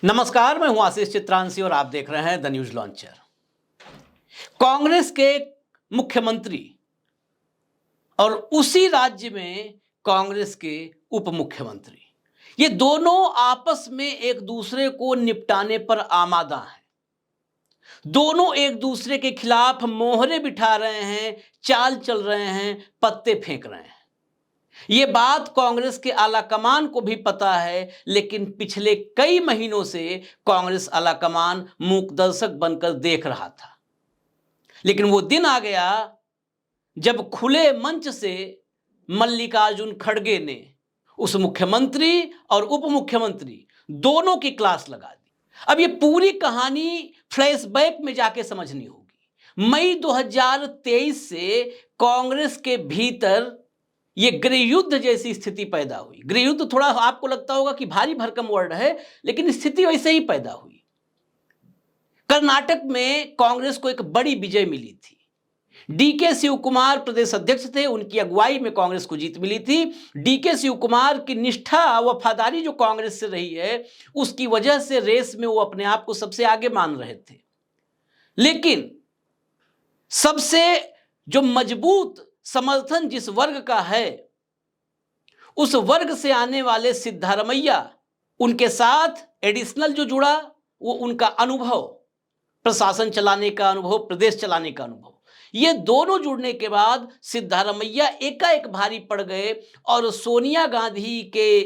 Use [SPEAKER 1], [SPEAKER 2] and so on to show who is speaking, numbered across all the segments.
[SPEAKER 1] नमस्कार, मैं हूं आशीष चित्रांशी और आप देख रहे हैं द न्यूज लॉन्चर। कांग्रेस के मुख्यमंत्री और उसी राज्य में कांग्रेस के उप मुख्यमंत्री, ये दोनों आपस में एक दूसरे को निपटाने पर आमादा हैं। दोनों एक दूसरे के खिलाफ मोहरे बिठा रहे हैं, चाल चल रहे हैं, पत्ते फेंक रहे हैं। ये बात कांग्रेस के आलाकमान को भी पता है, लेकिन पिछले कई महीनों से कांग्रेस आलाकमान मूक दर्शक बनकर देख रहा था। लेकिन वो दिन आ गया जब खुले मंच से मल्लिकार्जुन खड़गे ने उस मुख्यमंत्री और उप मुख्यमंत्री दोनों की क्लास लगा दी। अब ये पूरी कहानी फ्लैशबैक में जाके समझनी होगी। मई 2023 से कांग्रेस के भीतर ये गृहयुद्ध जैसी स्थिति पैदा हुई। गृहयुद्ध थोड़ा आपको लगता होगा कि भारी भरकम वर्ड है, लेकिन स्थिति वैसे ही पैदा हुई। कर्नाटक में कांग्रेस को एक बड़ी विजय मिली थी। डीके शिव कुमार प्रदेश अध्यक्ष थे, उनकी अगुवाई में कांग्रेस को जीत मिली थी। डीके शिव कुमार की निष्ठा वफादारी जो कांग्रेस से रही है, उसकी वजह से रेस में वो अपने आप को सबसे आगे मान रहे थे। लेकिन सबसे जो मजबूत समर्थन जिस वर्ग का है, उस वर्ग से आने वाले सिद्धारमैया, उनके साथ एडिशनल जो जुड़ा वो उनका अनुभव, प्रशासन चलाने का अनुभव, प्रदेश चलाने का अनुभव, ये दोनों जुड़ने के बाद सिद्धारमैया एकाएक भारी पड़ गए और सोनिया गांधी के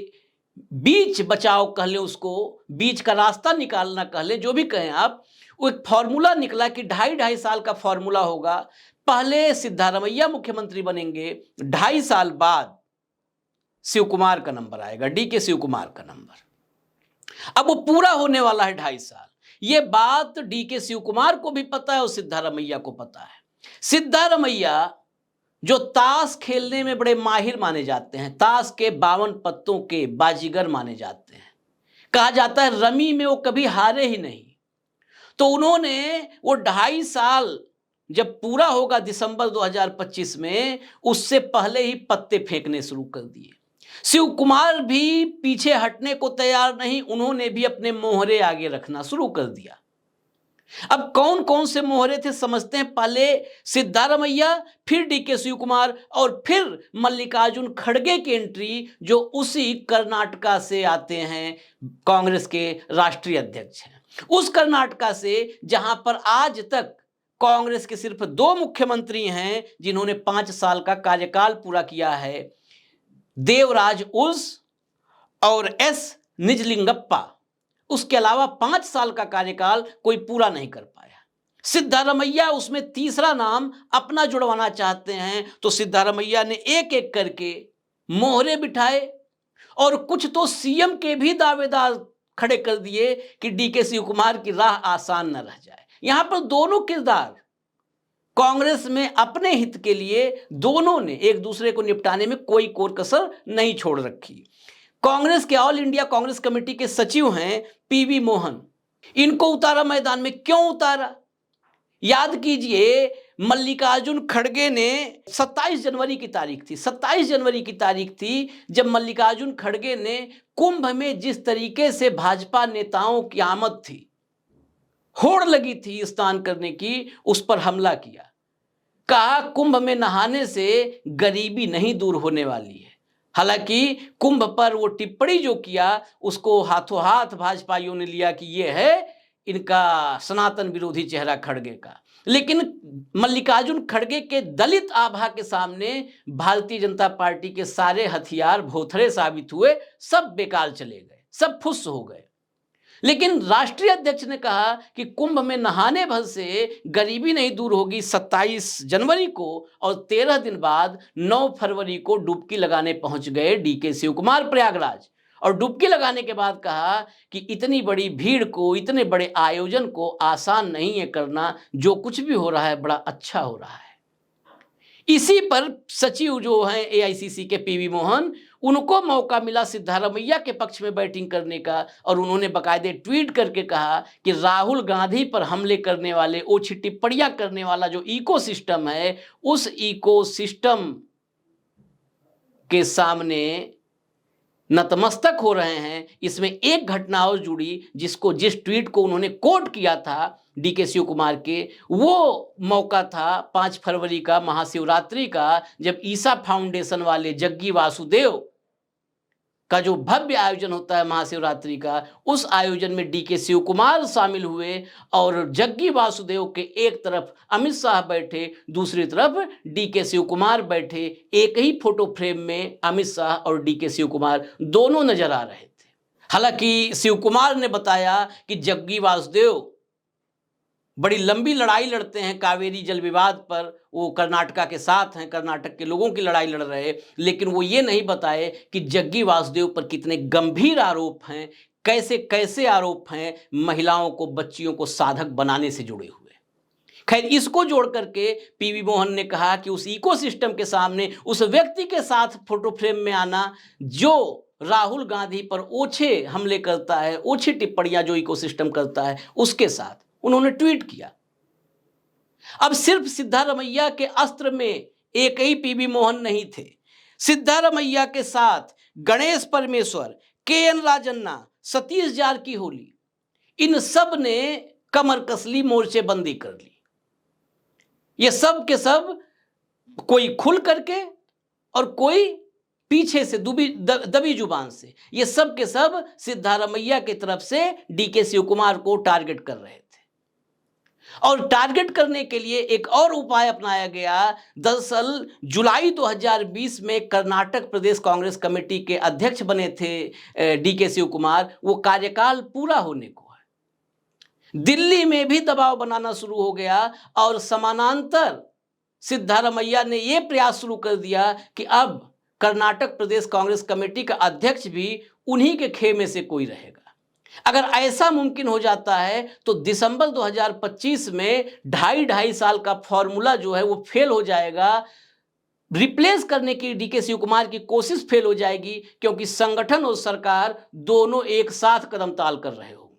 [SPEAKER 1] बीच बचाव कह लें, उसको बीच का रास्ता निकालना कह लें, जो भी कहें आप, वो एक फॉर्मूला निकला कि 2.5 साल का फॉर्मूला होगा। पहले सिद्धारमैया मुख्यमंत्री बनेंगे, 2.5 साल बाद शिव कुमार का नंबर आएगा, डीके शिव कुमार का नंबर। अब वो पूरा होने वाला है 2.5 साल। ये बात डीके शिव कुमार को भी पता है और सिद्धारमैया को पता है। सिद्धारमैया जो ताश खेलने में बड़े माहिर माने जाते हैं, ताश के 52 पत्तों के बाजीगर माने जाते हैं, कहा जाता है रमी में वो कभी हारे ही नहीं। तो उन्होंने वो 2.5 साल जब पूरा होगा दिसंबर 2025 में, उससे पहले ही पत्ते फेंकने शुरू कर दिए। शिव कुमार भी पीछे हटने को तैयार नहीं, उन्होंने भी अपने मोहरे आगे रखना शुरू कर दिया। अब कौन कौन से मोहरे थे समझते हैं। पहले सिद्धारमैया, फिर डीके शिव कुमार और फिर मल्लिकार्जुन खड़गे की एंट्री, जो उसी कर्नाटका से आते हैं, कांग्रेस के राष्ट्रीय अध्यक्ष हैं। उस कर्नाटका से जहां पर आज तक कांग्रेस के सिर्फ 2 मुख्यमंत्री हैं जिन्होंने 5 साल का कार्यकाल पूरा किया है, देवराज उल्स और एस निजलिंगप्पा। उसके अलावा 5 साल का कार्यकाल कोई पूरा नहीं कर पाया। सिद्धारमैया उसमें तीसरा नाम अपना जुड़वाना चाहते हैं, तो सिद्धारमैया ने एक एक करके मोहरे बिठाए और कुछ तो सीएम के भी दावेदार खड़े कर दिए कि डीके शिव कुमार की राह आसान न रह जाए। यहां पर दोनों किरदार कांग्रेस में अपने हित के लिए दोनों ने एक दूसरे को निपटाने में कोई कोर कसर नहीं छोड़ रखी। कांग्रेस के ऑल इंडिया कांग्रेस कमेटी के सचिव हैं पीवी मोहन, इनको उतारा मैदान में। क्यों उतारा? याद कीजिए, मल्लिकार्जुन खड़गे ने 27 जनवरी की तारीख थी, 27 जनवरी की तारीख थी जब मल्लिकार्जुन खड़गे ने कुंभ में जिस तरीके से भाजपा नेताओं की आमद थी, होड़ लगी थी स्नान करने की, उस पर हमला किया। कहा कुंभ में नहाने से गरीबी नहीं दूर होने वाली है। हालांकि कुंभ पर वो टिप्पणी जो किया, उसको हाथों हाथ भाजपाइयों ने लिया कि ये है इनका सनातन विरोधी चेहरा खड़गे का। लेकिन मल्लिकार्जुन खड़गे के दलित आभा के सामने भारतीय जनता पार्टी के सारे हथियार भोथरे साबित हुए, सब बेकार चले गए, सब फुस हो गए। लेकिन राष्ट्रीय अध्यक्ष ने कहा कि कुंभ में नहाने भर से गरीबी नहीं दूर होगी। 27 जनवरी को और 13 दिन बाद 9 फरवरी को डुबकी लगाने पहुंच गए डीके शिव कुमार प्रयागराज, और डुबकी लगाने के बाद कहा कि इतनी बड़ी भीड़ को, इतने बड़े आयोजन को आसान नहीं है करना, जो कुछ भी हो रहा है बड़ा अच्छा हो रहा है। इसी पर सचिव जो हैं एआईसीसी के पीवी मोहन, उनको मौका मिला सिद्धारमैया के पक्ष में बैटिंग करने का, और उन्होंने बाकायदे ट्वीट करके कहा कि राहुल गांधी पर हमले करने वाले, ओछी टिप्पणियां करने वाला जो इकोसिस्टम है, उस इकोसिस्टम के सामने नतमस्तक हो रहे हैं। इसमें एक घटना और जुड़ी, जिस ट्वीट को उन्होंने कोट किया था डीके शिव कुमार के, वो मौका था 5 फरवरी का, महाशिवरात्रि का, जब ईसा फाउंडेशन वाले जग्गी वासुदेव का जो भव्य आयोजन होता है महाशिवरात्रि का, उस आयोजन में डीके शिव कुमार शामिल हुए और जग्गी वासुदेव के एक तरफ अमित शाह बैठे, दूसरी तरफ डीके शिव कुमार बैठे। एक ही फोटो फ्रेम में अमित शाह और डीके शिव कुमार दोनों नजर आ रहे थे। हालांकि शिव कुमार ने बताया कि जग्गी वासुदेव बड़ी लंबी लड़ाई लड़ते हैं कावेरी जल विवाद पर, वो कर्नाटका के साथ हैं, कर्नाटक के लोगों की लड़ाई लड़ रहे, लेकिन वो ये नहीं बताए कि जग्गी वासुदेव पर कितने गंभीर आरोप हैं, कैसे कैसे आरोप हैं महिलाओं को, बच्चियों को साधक बनाने से जुड़े हुए। खैर, इसको जोड़ करके पीवी मोहन ने कहा कि उस इकोसिस्टम के सामने उस व्यक्ति के साथ फोटो फ्रेम में आना जो राहुल गांधी पर ओछे हमले करता है, ओछी टिप्पणियां जो इकोसिस्टम करता है, उसके साथ उन्होंने ट्वीट किया। अब सिर्फ सिद्धारमैया के अस्त्र में एक ही पीवी मोहन नहीं थे। सिद्धारमैया के साथ गणेश परमेश्वर, केएन राजन्ना, सतीश जारकीहोली, इन सब ने कमर कस ली, मोर्चेबंदी कर ली। ये सब के सब, कोई खुल करके और कोई पीछे से दबी जुबान से, ये सब के सब सिद्धारमैया की तरफ से डीके शिव कुमार को टारगेट कर रहे थे। और टारगेट करने के लिए एक और उपाय अपनाया गया। दरअसल जुलाई 2020 में कर्नाटक प्रदेश कांग्रेस कमेटी के अध्यक्ष बने थे डीके शिव कुमार, वो कार्यकाल पूरा होने को है। दिल्ली में भी दबाव बनाना शुरू हो गया और समानांतर सिद्धारमैया ने यह प्रयास शुरू कर दिया कि अब कर्नाटक प्रदेश कांग्रेस कमेटी का अध्यक्ष भी उन्हीं के खेमे से कोई रहेगा। अगर ऐसा मुमकिन हो जाता है तो दिसंबर 2025 में 2.5 साल का फॉर्मूला जो है वो फेल हो जाएगा। रिप्लेस करने की डीके शिव कुमार की कोशिश फेल हो जाएगी, क्योंकि संगठन और सरकार दोनों एक साथ कदम ताल कर रहे होंगे।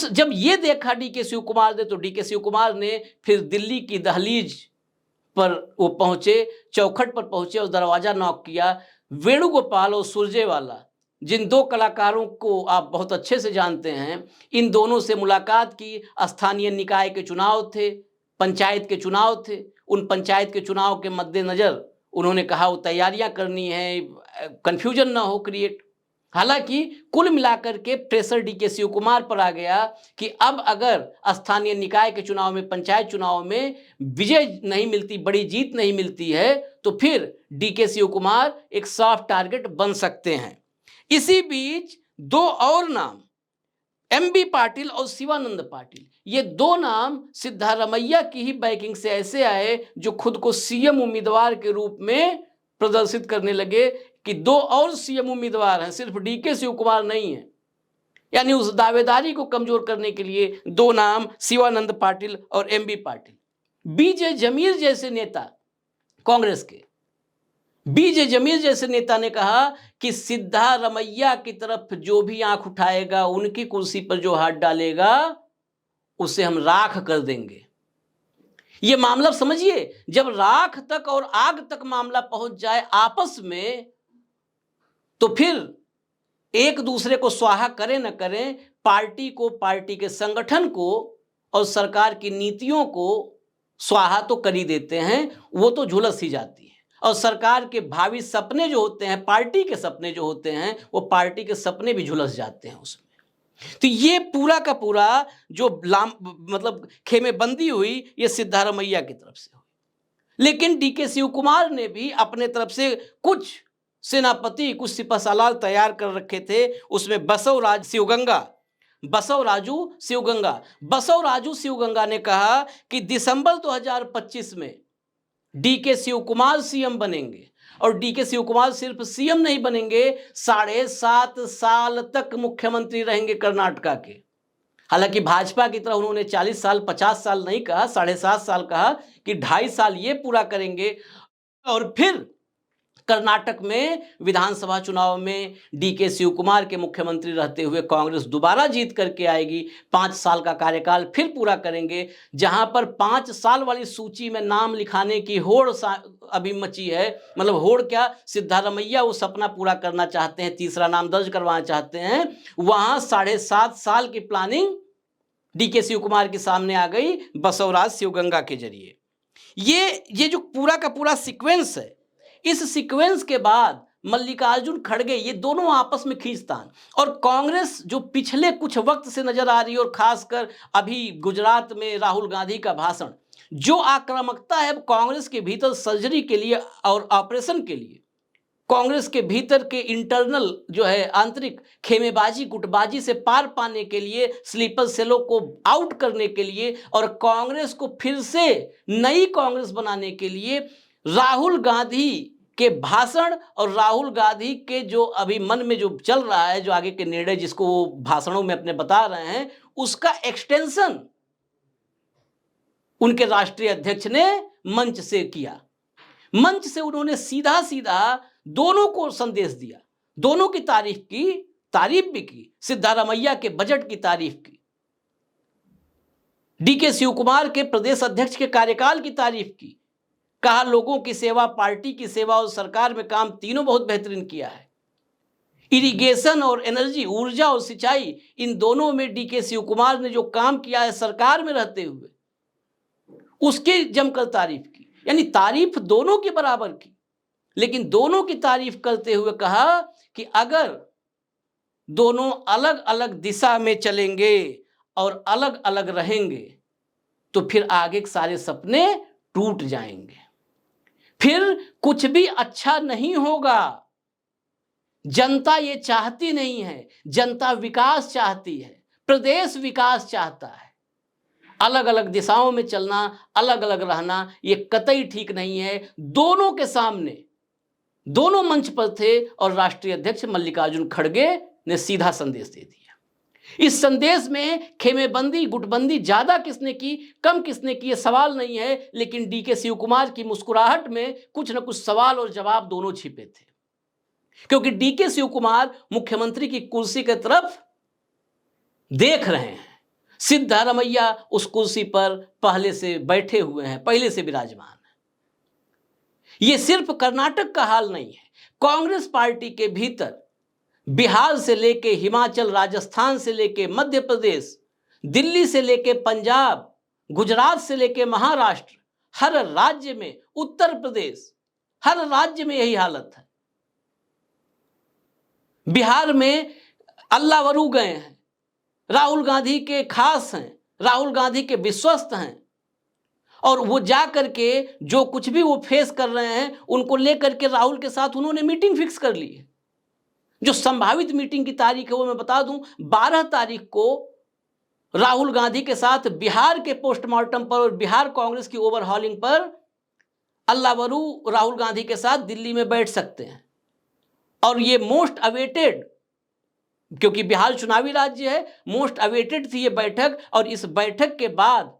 [SPEAKER 1] जब ये देखा डीके शिव कुमार ने, तो डीके शिव कुमार ने फिर दिल्ली की दहलीज पर वो पहुंचे, चौखट पर पहुंचे और दरवाजा नॉक किया। वेणुगोपाल और सुरजेवाला, जिन दो कलाकारों को आप बहुत अच्छे से जानते हैं, इन दोनों से मुलाकात की। स्थानीय निकाय के चुनाव थे, पंचायत के चुनाव थे। उन पंचायत के चुनाव के मद्देनजर उन्होंने कहा वो तैयारियां करनी है, कंफ्यूजन ना हो क्रिएट। हालांकि कुल मिलाकर के प्रेशर डीके शिव कुमार पर आ गया कि अब अगर स्थानीय निकाय के चुनाव में, पंचायत चुनाव में विजय नहीं मिलती, बड़ी जीत नहीं मिलती है, तो फिर डीके शिव कुमार एक सॉफ्ट टारगेट बन सकते हैं। इसी बीच दो और नाम, एमबी पाटिल और शिवानंद पाटिल, ये दो नाम सिद्धारमैया की ही बैकिंग से ऐसे आए जो खुद को सीएम उम्मीदवार के रूप में प्रदर्शित करने लगे कि दो और सीएम उम्मीदवार हैं, सिर्फ डीके शिव कुमार नहीं है। यानी उस दावेदारी को कमजोर करने के लिए दो नाम, शिवानंद पाटिल और एमबी पाटिल। बीजे जमीर जैसे नेता, कांग्रेस के बीजे जमीर जैसे नेता ने कहा कि सिद्धारमैया की तरफ जो भी आंख उठाएगा, उनकी कुर्सी पर जो हाथ डालेगा, उसे हम राख कर देंगे। ये मामला समझिए, जब राख तक और आग तक मामला पहुंच जाए आपस में, तो फिर एक दूसरे को स्वाहा करें न करें, पार्टी को, पार्टी के संगठन को और सरकार की नीतियों को स्वाहा तो कर ही देते हैं, वो तो झुलस ही जाती है। और सरकार के भावी सपने जो होते हैं, पार्टी के सपने जो होते हैं, वो पार्टी के सपने भी झुलस जाते हैं उसमें। तो ये पूरा का पूरा जो मतलब खेमेबंदी हुई, ये सिद्धारमैया की तरफ से हुई। लेकिन डीके शिव कुमार ने भी अपने तरफ से कुछ सेनापति, कुछ सिपहसालार तैयार कर रखे थे। उसमें बसवराजू शिवगंगा ने कहा कि दिसंबर 2025 में डीके शिव कुमार सीएम बनेंगे। और डीके शिव कुमार सिर्फ सीएम नहीं बनेंगे, 7.5 साल तक मुख्यमंत्री रहेंगे कर्नाटका के। हालांकि भाजपा की तरह उन्होंने 40 साल 50 साल नहीं कहा, 7.5 साल कहा कि 2.5 साल ये पूरा करेंगे और फिर कर्नाटक में विधानसभा चुनाव में डीके शिव कुमार के मुख्यमंत्री रहते हुए कांग्रेस दोबारा जीत करके आएगी, 5 साल का कार्यकाल फिर पूरा करेंगे। जहां पर 5 साल वाली सूची में नाम लिखाने की होड़ अभी मची है, मतलब होड़ क्या, सिद्धारमैया वो सपना पूरा करना चाहते हैं, तीसरा नाम दर्ज करवाना चाहते हैं। वहां 7.5 साल की प्लानिंग डीके शिव कुमार के सामने आ गई बसवराज शिवगंगा के जरिए। ये जो पूरा का पूरा सीक्वेंस है, इस सीक्वेंस के बाद मल्लिकार्जुन खड़गे ये दोनों आपस में खींचतान, और कांग्रेस जो पिछले कुछ वक्त से नजर आ रही है, और खासकर अभी गुजरात में राहुल गांधी का भाषण, जो आक्रामकता है कांग्रेस के भीतर सर्जरी के लिए और ऑपरेशन के लिए, कांग्रेस के भीतर के इंटरनल जो है आंतरिक खेमेबाजी गुटबाजी से पार पाने के लिए, स्लीपर सेलों को आउट करने के लिए और कांग्रेस को फिर से नई कांग्रेस बनाने के लिए राहुल गांधी के भाषण और राहुल गांधी के जो अभी मन में जो चल रहा है, जो आगे के निर्णय जिसको वो भाषणों में अपने बता रहे हैं, उसका एक्सटेंशन उनके राष्ट्रीय अध्यक्ष ने मंच से किया। मंच से उन्होंने सीधा सीधा दोनों को संदेश दिया, दोनों की तारीफ भी की, सिद्धारमैया के बजट की तारीफ की, डीके शिव कुमार के प्रदेश अध्यक्ष के कार्यकाल की तारीफ की, कहा लोगों की सेवा, पार्टी की सेवा और सरकार में काम तीनों बहुत बेहतरीन किया है। इरिगेशन और एनर्जी, ऊर्जा और सिंचाई, इन दोनों में डीके शिव कुमार ने जो काम किया है सरकार में रहते हुए, उसकी जमकर तारीफ की। यानी तारीफ दोनों के बराबर की, लेकिन दोनों की तारीफ करते हुए कहा कि अगर दोनों अलग अलग दिशा में चलेंगे और अलग अलग रहेंगे तो फिर आगे के सारे सपने टूट जाएंगे, फिर कुछ भी अच्छा नहीं होगा। जनता ये चाहती नहीं है, जनता विकास चाहती है, प्रदेश विकास चाहता है। अलग अलग दिशाओं में चलना, अलग अलग रहना, ये कतई ठीक नहीं है। दोनों के सामने, दोनों मंच पर थे और राष्ट्रीय अध्यक्ष मल्लिकार्जुन खड़गे ने सीधा संदेश दे दिया। इस संदेश में खेमेबंदी गुटबंदी ज्यादा किसने की, कम किसने की, ये सवाल नहीं है, लेकिन डीके शिव कुमार की मुस्कुराहट में कुछ न कुछ सवाल और जवाब दोनों छिपे थे। क्योंकि डीके शिव कुमार मुख्यमंत्री की कुर्सी की तरफ देख रहे हैं, सिद्धारमैया उस कुर्सी पर पहले से बैठे हुए हैं, पहले से विराजमान है। यह सिर्फ कर्नाटक का हाल नहीं है, कांग्रेस पार्टी के भीतर बिहार से लेके हिमाचल, राजस्थान से लेके मध्य प्रदेश, दिल्ली से लेके पंजाब, गुजरात से लेके महाराष्ट्र, हर राज्य में, उत्तर प्रदेश, हर राज्य में यही हालत है। बिहार में अल्लावरू गए हैं, राहुल गांधी के खास हैं, राहुल गांधी के विश्वस्त हैं, और वो जा करके जो कुछ भी वो फेस कर रहे हैं उनको लेकर के राहुल के साथ उन्होंने मीटिंग फिक्स कर ली है। जो संभावित मीटिंग की तारीख है वो मैं बता दूं, 12 तारीख को राहुल गांधी के साथ बिहार के पोस्टमार्टम पर और बिहार कांग्रेस की ओवरहॉलिंग पर अल्लावरू राहुल गांधी के साथ दिल्ली में बैठ सकते हैं। और ये मोस्ट अवेटेड, क्योंकि बिहार चुनावी राज्य है, मोस्ट अवेटेड थी ये बैठक। और इस बैठक के बाद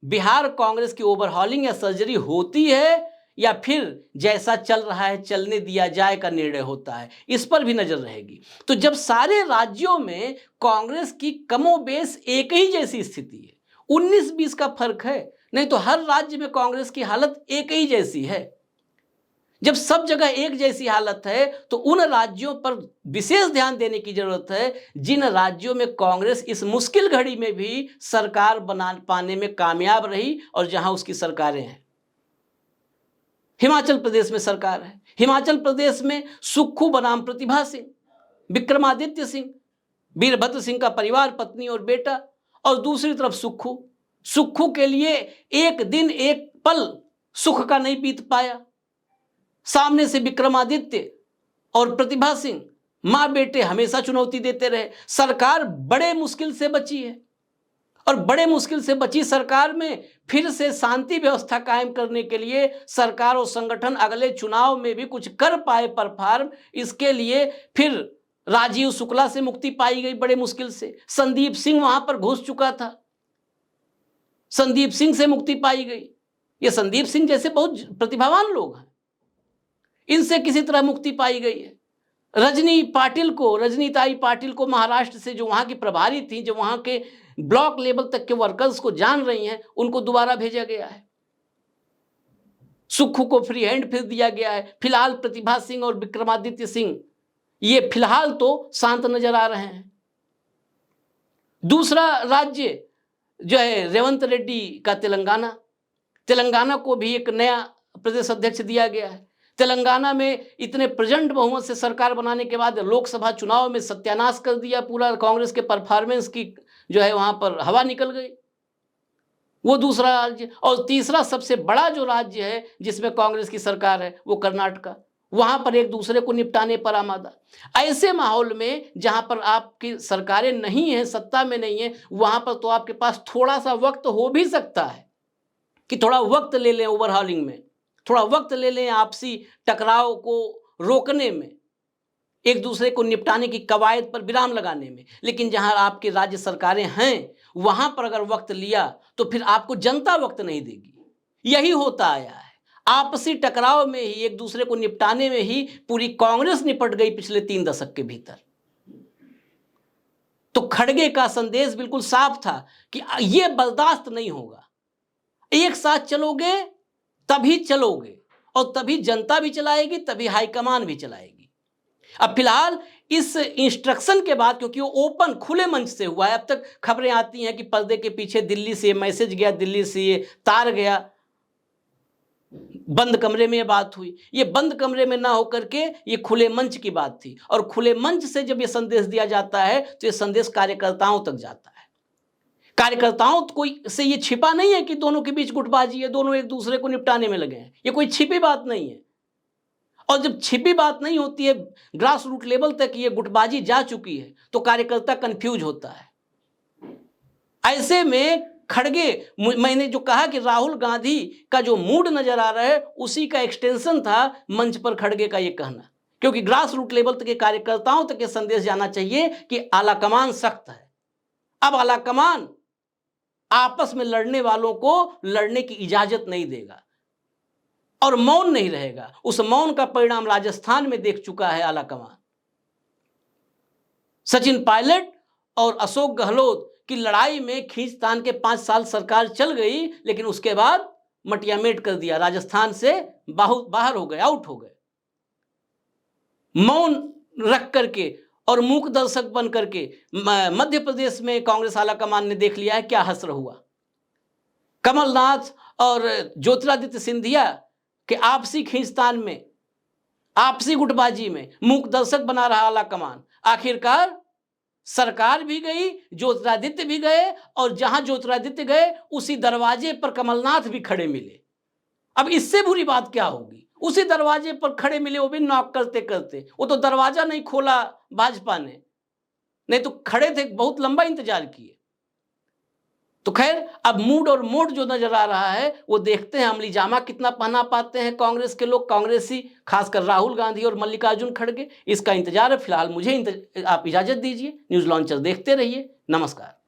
[SPEAKER 1] बिहार कांग्रेस की ओवरहॉलिंग या सर्जरी होती है या फिर जैसा चल रहा है चलने दिया जाए का निर्णय होता है, इस पर भी नजर रहेगी। तो जब सारे राज्यों में कांग्रेस की कमोबेश एक ही जैसी स्थिति है, 19-20 का फर्क है, नहीं तो हर राज्य में कांग्रेस की हालत एक ही जैसी है। जब सब जगह एक जैसी हालत है तो उन राज्यों पर विशेष ध्यान देने की जरूरत है जिन राज्यों में कांग्रेस इस मुश्किल घड़ी में भी सरकार बना पाने में कामयाब रही और जहां उसकी सरकारें हैं। हिमाचल प्रदेश में सरकार है, हिमाचल प्रदेश में सुक्खू बनाम प्रतिभा सिंह, विक्रमादित्य सिंह, वीरभद्र सिंह का परिवार, पत्नी और बेटा, और दूसरी तरफ सुक्खू के लिए एक दिन एक पल सुख का नहीं बीत पाया। सामने से विक्रमादित्य और प्रतिभा सिंह मां बेटे हमेशा चुनौती देते रहे। सरकार बड़े मुश्किल से बची है और बड़े मुश्किल से बची सरकार में फिर से शांति व्यवस्था कायम करने के लिए सरकार और संगठन अगले चुनाव में भी कुछ कर पाए परफॉर्म, इसके लिए फिर राजीव शुक्ला से मुक्ति पाई गई बड़े मुश्किल से। संदीप सिंह वहां पर घुस चुका था, संदीप सिंह से मुक्ति पाई गई। ये संदीप सिंह जैसे बहुत प्रतिभावान लोग हैं, इनसे किसी तरह मुक्ति पाई गई है। रजनीताई पाटिल को महाराष्ट्र से, जो वहां की प्रभारी थी, जो वहां के ब्लॉक लेवल तक के वर्कर्स को जान रही हैं, उनको दोबारा भेजा गया है। सुक्खू को फ्री हैंड फिर दिया गया है। फिलहाल प्रतिभा सिंह और विक्रमादित्य सिंह ये फिलहाल तो शांत नजर आ रहे हैं। दूसरा राज्य जो है रेवंत रेड्डी का तेलंगाना को भी एक नया प्रदेश अध्यक्ष दिया गया है। तेलंगाना में इतने प्रचंड बहुमत से सरकार बनाने के बाद लोकसभा चुनाव में सत्यानाश कर दिया पूरा, कांग्रेस के परफॉर्मेंस की जो है वहां पर हवा निकल गई। वो दूसरा राज्य। और तीसरा सबसे बड़ा जो राज्य है जिसमें कांग्रेस की सरकार है वो कर्नाटका, वहां पर एक दूसरे को निपटाने पर आमादा। ऐसे माहौल में जहां पर आपकी सरकारें नहीं है, सत्ता में नहीं है, वहां पर तो आपके पास थोड़ा सा वक्त हो भी सकता है कि थोड़ा वक्त ले लें ओवरहॉलिंग में, थोड़ा वक्त ले लें आपसी टकराव को रोकने में, एक दूसरे को निपटाने की कवायद पर विराम लगाने में। लेकिन जहां आपकी राज्य सरकारें हैं वहां पर अगर वक्त लिया तो फिर आपको जनता वक्त नहीं देगी। यही होता आया है। आपसी टकराव में ही, एक दूसरे को निपटाने में ही पूरी कांग्रेस निपट गई पिछले 3 दशक के भीतर। तो खड़गे का संदेश बिल्कुल साफ था कि यह बर्दाश्त नहीं होगा। एक साथ चलोगे तभी चलोगे, और तभी जनता भी चलाएगी, तभी हाईकमान भी चलाएगी। अब फिलहाल इस इंस्ट्रक्शन के बाद, क्योंकि वो ओपन खुले मंच से हुआ है, अब तक खबरें आती हैं कि पर्दे के पीछे दिल्ली से मैसेज गया, दिल्ली से ये तार गया, बंद कमरे में ये बात हुई। ये बंद कमरे में ना होकर के ये खुले मंच की बात थी, और खुले मंच से जब ये संदेश दिया जाता है तो ये संदेश कार्यकर्ताओं तक जाता है। कार्यकर्ताओं कोई से ये छिपा नहीं है कि दोनों के बीच गुटबाजी है, दोनों एक दूसरे को निपटाने में लगे हैं, ये कोई छिपी बात नहीं है। और जब छिपी बात नहीं होती है, ग्रास रूट लेवल तक ये गुटबाजी जा चुकी है, तो कार्यकर्ता कंफ्यूज होता है। ऐसे में खड़गे, मैंने जो कहा कि राहुल गांधी का जो मूड नजर आ रहा है उसी का एक्सटेंशन था मंच पर खड़गे का ये कहना, क्योंकि ग्रास रूट लेवल तक के कार्यकर्ताओं तक ये संदेश जाना चाहिए कि आलाकमान सख्त है। अब आलाकमान आपस में लड़ने वालों को लड़ने की इजाजत नहीं देगा और मौन नहीं रहेगा। उस मौन का परिणाम राजस्थान में देख चुका है आलाकमान। सचिन पायलट और अशोक गहलोत की लड़ाई में खींचतान के 5 साल सरकार चल गई, लेकिन उसके बाद मटियामेट कर दिया, राजस्थान से बाहर हो गए, आउट हो गए। मौन रख करके और मूक दर्शक बन करके मध्य प्रदेश में कांग्रेस आलाकमान ने देख लिया है क्या हश्र हुआ। कमलनाथ और ज्योतिरादित्य सिंधिया के आपसी खींचतान में, आपसी गुटबाजी में मूक दर्शक बना रहा आलाकमान। आखिरकार सरकार भी गई, ज्योतिरादित्य भी गए, और जहां ज्योतिरादित्य गए उसी दरवाजे पर कमलनाथ भी खड़े मिले। अब इससे बुरी बात क्या होगी? उसी दरवाजे पर खड़े मिले, वो भी नॉक करते करते। वो तो दरवाजा नहीं खोला भाजपा ने, नहीं तो खड़े थे, बहुत लंबा इंतजार किए। तो खैर, अब मूड और मोड जो नजर आ रहा है वो देखते हैं अमली जामा कितना पहना पाते हैं कांग्रेस के लोग, कांग्रेसी, खासकर राहुल गांधी और मल्लिकार्जुन खड़गे। इसका इंतजार है। फिलहाल मुझे आप इजाजत दीजिए। न्यूज लॉन्चर देखते रहिए। नमस्कार।